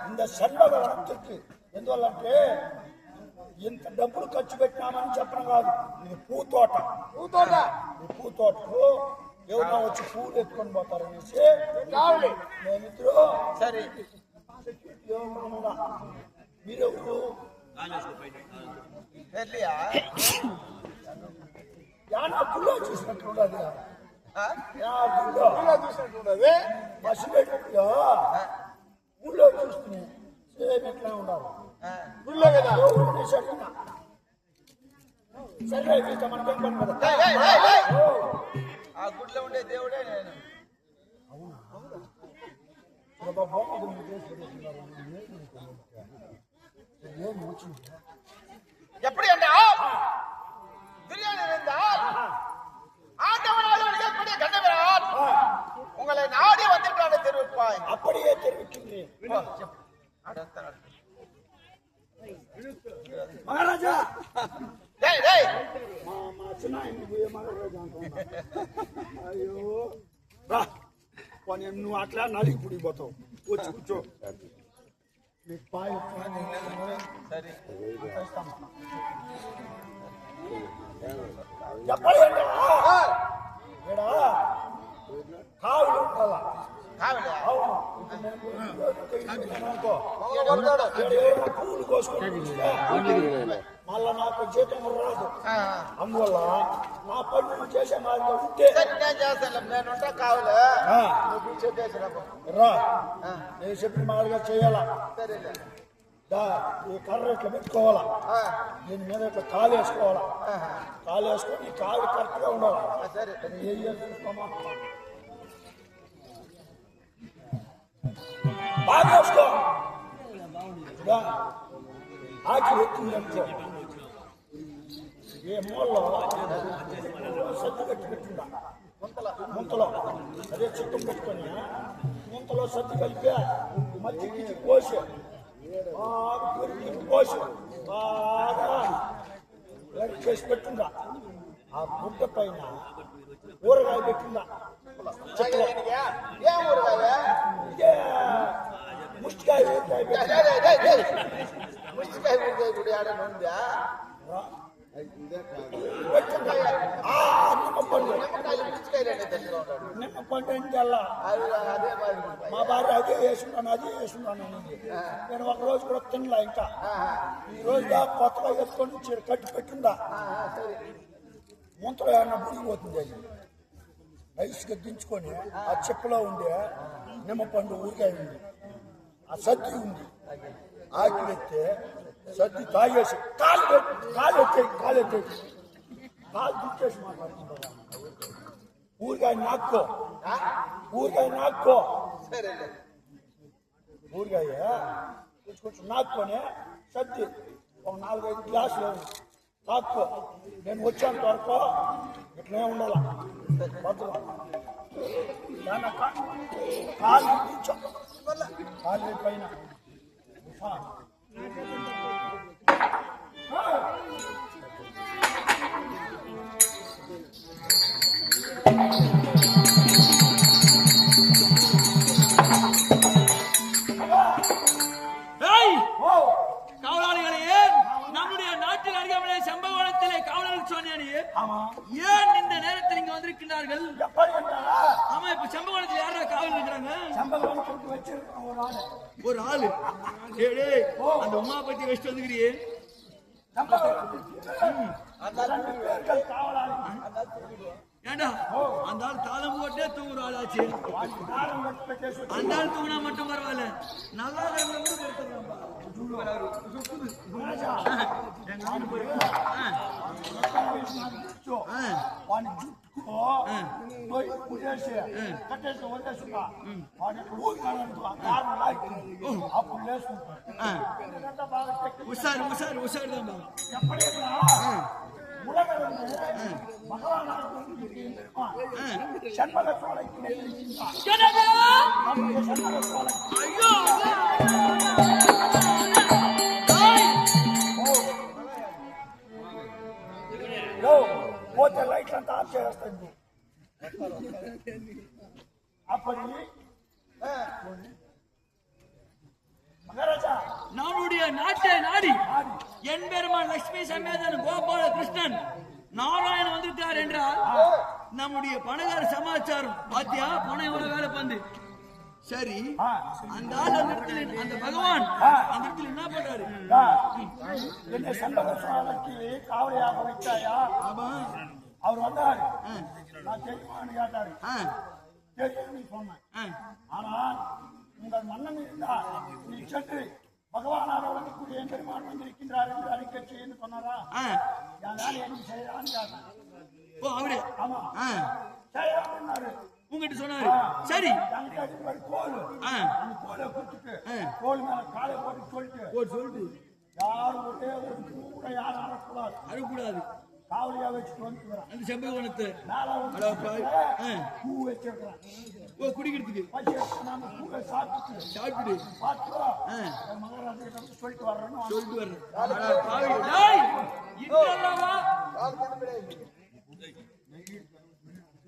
இந்த சண்பக వనத்துக்கு ఎందువల్లంటే ఇంత డబ్బులు ఖర్చు పెట్టినామని చెప్పడం కాదు. ఇది పూతోట ఈ పూతోటకు ఎవరన్నా వచ్చి పూలు ఎత్తుకొని పోతారనేసి కావాలి. మేమిద్దరు సరే మీరెవరు యానా పుల్లో చూసినట్లుండదు, చూసినట్లుండదు బస్సు పెట్టుకుంటా ఊళ్ళో చూస్తున్నాయి సేమ్ ఎట్లా ఉండాలి ఊళ్ళో కదా సరే అయితే మనకేం పని కదా. ఆ గుడిలో ఉండే దేవుడే నేను. எப்படி என்றால் பிரியாணி இருந்தால் ஆண்டவனாக கண்டவரால் உங்களை நாடி வந்திருக்கான தெரிவிப்பாய். அப்படியே தெரிவிக்கின்றேன் மகாராஜா. అయ్యో నువ్వు అట్లా నలిగి పుడిపోతావు. వచ్చి కూర్చో. చెప్పండి కావులు ఉండాలా పూలు కోసుకొని మళ్ళా నాకు జీతం రాదు. అందువల్ల నా పనులు చేసే మాదిరిగా ఉంటే నేనుంటా కావాలి రా. నేను చెప్పిన మాదిరిగా చేయాలా. ఈ కర్ర ఇట్లా పెట్టుకోవాలా, దీని మీద ఇట్లా కాలు వేసుకోవాలా. కాలు వేసుకొని కాలు కరెక్ట్గా ఉండాలి. ఏం చేస్తున్నామా బాగా వేసుకో. ఆకి ఎత్తుందంటే ఏ మూలలో సద్దు కట్టి పెట్టుందా ముంతలో అదే చిత్తం పెట్టుకొని ముంతలో సద్దు కలిపి మధ్యకి కోసి బాగా పెరిగి కోసి బాగా చేసి పెట్టుందా. ఆ గుడ్డ పైన ఊరగాయ పెట్టిందా. ఏ ఊరగాయ? ముష్టికాయ ఊరగాయ. புடிச்சுக்காய் ஊறுகாய் கூட ஆட நோண்டியா మా భార్య అదే వేసుకున్నాను అదే వేసుకున్నాను నేను ఒక రోజు కూడా తినలా ఇంకా ఈ రోజుగా కొత్తగా వేసుకొని చీర కట్టి పెట్టిందా ముంతలో ఏమన్నా ముడిగిపోతుంది అది రైస్గా దించుకొని ఆ చెప్పులో ఉండే నిమ్మపండు ఊరికాయ ఉంది ఆ సద్ది ఉంది ఆకిలి ఎత్తే సద్ది తాగేసి కాలు ఎత్తేసి కాలు దించేసి మాట్లాడుతుంటా ఊరికాయ నాక్కో ఊరికాయ కొంచెం నాక్కొని సద్ది ఒక 4-5 గ్లాసులు తాక్కో నేను వచ్చేంత వరకు ఇట్లనే ఉండాలా కాలు కాలు పైన காவலாளிகளே, நம்முடைய நாட்டில் அருகாமையிலே சம்பவத்திலே காவலர்கள் சொன்னேனே, ஏன் இந்த நேரத்தில் இங்க வந்திருக்கிறார்கள்? ஆமா, இப்ப சம்பவத்தில் யாரா காவல் இருக்கிறாங்க? ஒரு ஆளு. டேய், அந்த உமா பத்தி வச்சுட்டு வந்துக்கிறியே. ஏண்டா அந்த ஆள் தாளம் போட்டே தூங்குற ஆளாச்சு. அந்த ஆள் தூங்கினா மட்டும் பரவாயில்ல, நல்லா உஷாரு தான் పోతే లైట్ అంతా ఆఫ్ చేస్తాను అప్పటి மகாராஜா நம்முடைய நாட்டை நாடி என் பெருமான் லட்சுமி சமேதன் கோபால கிருஷ்ணன் நாராயணன் வந்திருக்கார் என்றால் நம்முடைய பணக்கார சமாச்சாரம் பாத்தியா, பணம் எவ்வளவு வேலை பந்து. சரி, அந்த ஆள் அந்த பகவான் அந்த இடத்துல என்ன பண்றாரு? என்ன சம்பவத்துக்கு காவலியாக வைத்தாயா? ஆமா, அவர் வந்தாரு. நான் தெரியுமான்னு கேட்டாரு. தெரியும் சொன்னேன். ஆனால் உங்கள் மன்னன் இருந்தால் நீ சென்று பகவானாக வழங்கக்கூடிய பெருமான் வந்திருக்கின்றார் என்று அறிக்கை செய்யன்னு சொன்னாரா? யாராலும் என்ன செய்யறான்னு கேட்டான். ஓ, அவரு? ஆமா, செய்யறாரு உங்ககிட்ட சொன்னாரு. சரி, கோலை குடிச்சிட்டு கோல் மேல காலை போட்டு சொல்லிட்டு யாரும் ஒரே ஒரு கூட யாரும் அறக்கூடாது காவலியா வச்சுட்டு வந்து அந்த செம்பகவனத்தை பூ வச்சிருக்கிறேன். ஓ, குடிக்கிறதுக்கு பூவை சாப்பிட்டு மகாராஜா சொல்லிட்டு வர்றேன்.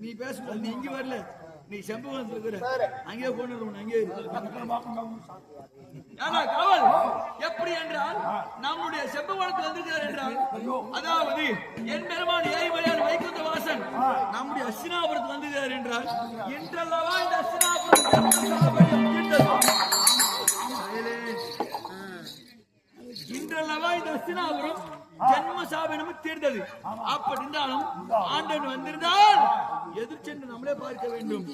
நீ பேசக்கூடாது, நீ இங்க வரல, நீ செம்பகவனத்துல இருக்கிற, அங்கேயே போன அங்கே காவல். எப்படி என்றால் நம்முடைய செம்பகவனத்தில் வந்திருக்கிறார் என்றால், அதாவது என் பெருமான் ஏய்மலையார் வைகுந்த வாசன் நம்முடைய அஸ்தினாபுரத்தில் வந்திருக்கிறார் என்றால், இன்றல்லவா இந்த அஸ்தினாபுரம் ஜென்ம சாபனமும் தீர்ந்தது. அப்படி இருந்தாலும் ஆண்டன் வந்திருந்தால் எதிர்ச்சென்று நம்மளே பார்க்க வேண்டும்.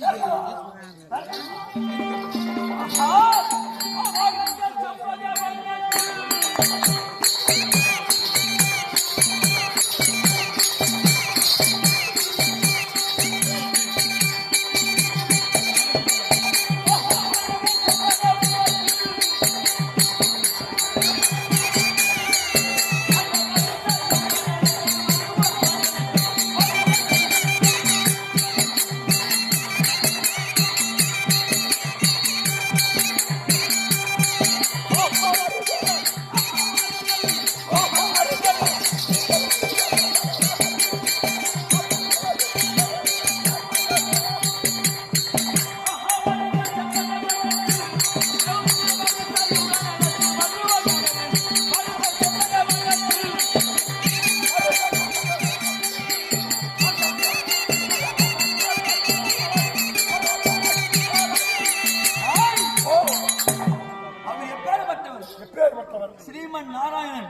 எம்பெருமான் நாராயணன்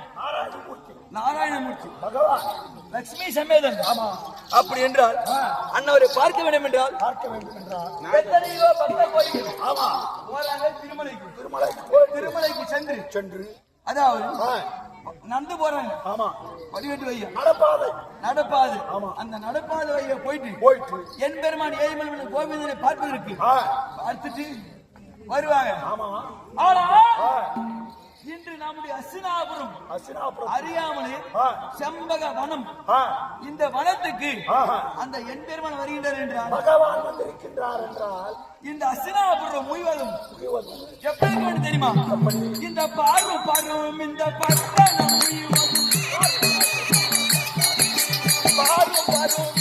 நாராயணமூர்த்தி பகவான் லட்சுமி சமேதன். ஆமா. அப்படி என்றால் அண்ணவரை பார்க்க வேண்டும் என்றால் பார்க்க வேண்டும் என்றால் எத்தனையோ பக்த கோயில் ஆமா போறாங்க திருமலைக்கு. திருமலை திருமலைக்கு சென்று அதாவது ஆ, நடந்து போறாங்க. ஆமா பதினெட்டு வைய நடப்பாதை நடப்பாது. ஆமா. அந்த நடப்பாத வைய போயிட்டு போயிட்டு என் பெருமான் ஏழுமலை கோவிந்தனை பார்ப்பதற்கு ஆ, பார்த்துட்டு வருவாங்க. ஆமா ஆனா ஆ, இன்று நம்முடைய அஸ்தினாபுரம் அசினாபுரம் அறியாமலே ஆ, செம்பக வனம், ஆ, இந்த வனத்துக்கு ஆஹா. அந்த என் பெருமான் வருகின்றார் என்றால் பகவான் வந்திருக்கின்றார் என்றால் இந்த அஸ்தினாபுரம் முழுவதும் புரிவது. எப்படி வேண்டும் தெரியுமா? இந்த பார்வும் இந்த பட்டணம் முழுவதும் பார்வும்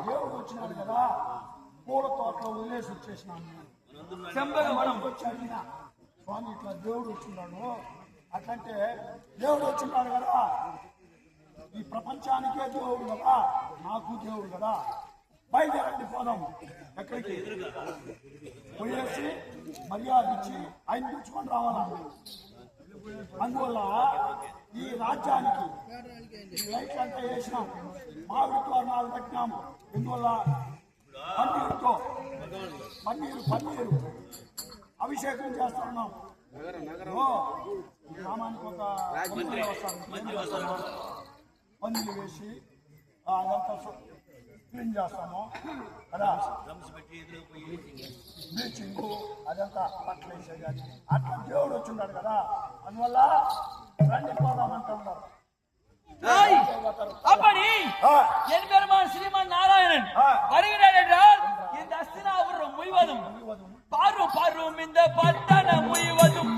దేవుడు వచ్చినాడు కదా పూల తోటలో వదిలేసి వచ్చేసినాను. செம்பக வனம் వచ్చి అడిగిన స్వామి ఇట్లా దేవుడు వచ్చిన్నాడు అట్లంటే దేవుడు వచ్చిన్నాడు కదా ఈ ప్రపంచానికే దేవుడు కదా నాకు దేవుడు కదా బయలుదేరండి పోదాం. ఎక్కడికి పోయేసి మర్యాద ఇచ్చి ఆయన పిలుచుకొని రావాలా. అందువల్ల ఈ రాజ్యానికి ఈ లైట్లు అంతా వేసినాం, మామిడి తోరణాలు కట్టినాము. ఇందువల్ల పన్నీరు అభిషేకం చేస్తున్నాం. గ్రామానికి ఒక పందిలు వేసి అదంతా క్లీన్ చేస్తాము కదా, బ్లీచింగ్ అదంతా పట్ల వేసేది. అట్లా దేవుడు వచ్చిన్నాడు కదా, అందువల్ల రండి పోదామంటా ఉన్నారు. அப்படி என் பெருமான் ஸ்ரீமன் நாராயணன் வருகிறார் என்றால் இந்த அஸ்தினாபுரம் முழுவதும் பார்வும் இந்த பட்டணம் முழுவதும்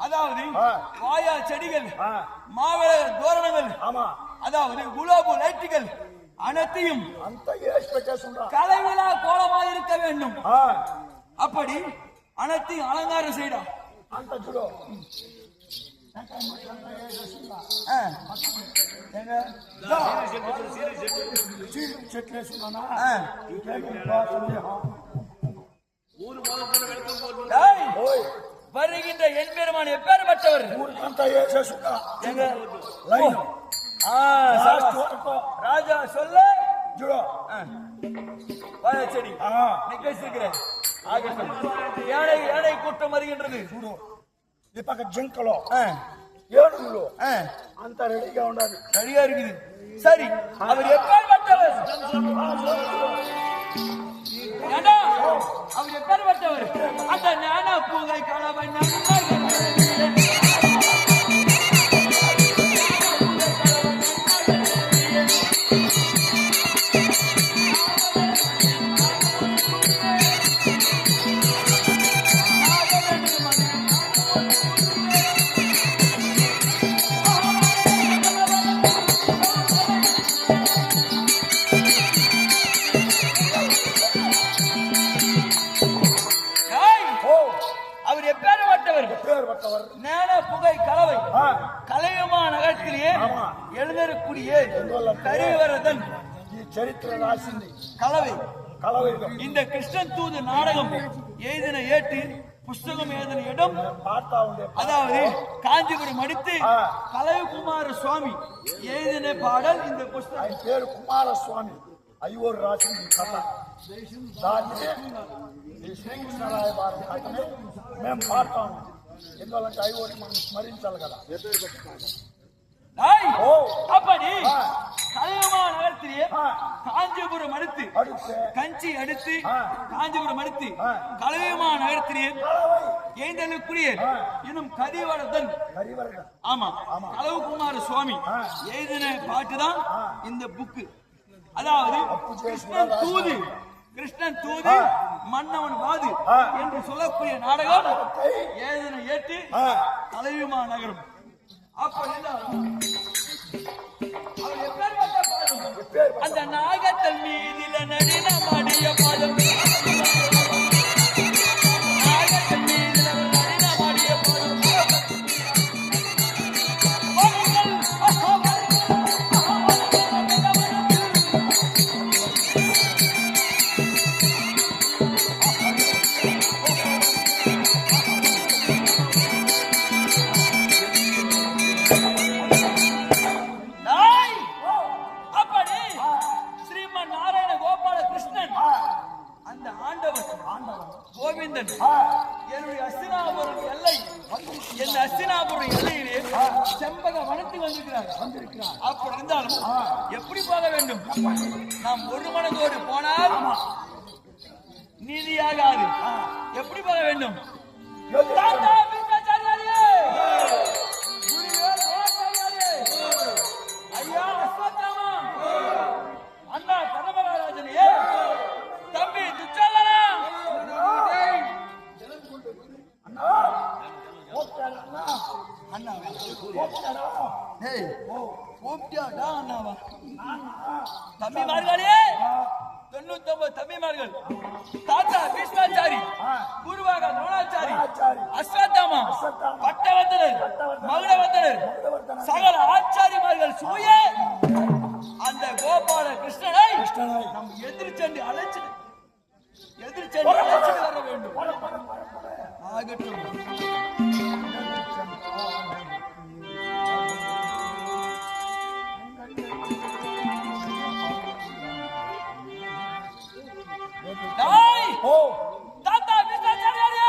அதாவது வாயா செடிகள், மாவிளை தோரணங்கள், அதாவது குலாபு லைட்டுகள் அனைத்தையும் கலைவிழா கோலமாக இருக்க வேண்டும். அப்படி அனைத்தையும் அலங்காரம் செய்யலாம். வருகின்ற என் பெருமான் எப்பேற்பட்டவர்? ராஜா சொல்ல செடி யானை கூட்டம் வருகின்றது. ఈ పక్క జింకలో ఏనుగులు అంత రెడీగా ఉండాలి. రెడీగా இருக்குது. சரி, அவர் எப்பேற்பட்டவர்? அவர் எப்பேற்பட்டவர்? அந்த ஞான பூங்கை கலவை புகை கலவை கலையமா நகரத்திலேயே எழுதக்கூடிய கரிவரதன் చరిత్ర రాసింది కలవి கலவையிலும் இந்த கிருஷ்ணன் தூது நாடகம் எழுதின ஏட்டு புஸ்தகம் எழுதின இடம் அதாவது காஞ்சிபுரம் அடுத்து கலைகுமார சுவாமி எழுதின பாடல் இந்த புஸ்தகம் పేరు కుమారస్వామి అయ్యూరు రాసిన కథ దాన్ని ఈ శ్రీకృష్ణరాయ వారి కథని మేము పాడతాము ఎందువల్లంటే అయ్యూరి మనం స్మరించాలి కదా அப்படி கலையமா நகரத்திலே காஞ்சிபுரம் அடுத்து கஞ்சி அடுத்து காஞ்சிபுரம் அடுத்து கலையமா நகரத்திலே எழுந்தலுக்குரிய இன்னும் கதிவரதன் ஆமா கலவுகுமார சுவாமி எழுதின பாட்டுதான் இந்த புக்கு. அதாவது கிருஷ்ணன் தூது மன்னவன் வாது என்று சொல்லக்கூடிய நாடகம் எழுதின ஏற்று கலையுமா நகரம். அந்த நாகத்தல் மீதில நடின மாடிய பாதம் நாகத்தல் மீதில நடின மாடிய பாதம் கோவிந்தன் என்னுடைய அஸ்தினாபுரம் எல்லை என் அஸ்தினாபுரம் எல்லையிலே செம்பக வனத்துக்கு வந்திருக்கிறார். அப்படி இருந்தாலும் எப்படி போக வேண்டும்? நாம் ஒரு மனதோடு போனால் நீதியாகாது. எப்படி போக வேண்டும்? ஐயா அஸ்வத்தாமா, அண்ணா கனமகாராஜனையே, தம்பி துச்சாலனா, தம்பிமார்களே 99 தம்பிமார்கள், தாத்தா பீஷ்மாச்சாரி, குருவாக துரோணாச்சாரி, அஸ்வத்தாமா, பட்டவர்தனர், மகுடவர்தனர், சகல ஆச்சாரிமார்கள் சூய அந்த கோபால கிருஷ்ணனை நம் எதிர்ச்சென்று அழைச்சு வர வேண்டும். ஆகட்டும். தாத்தா கிருஷ்ணாச்சாரியாரே,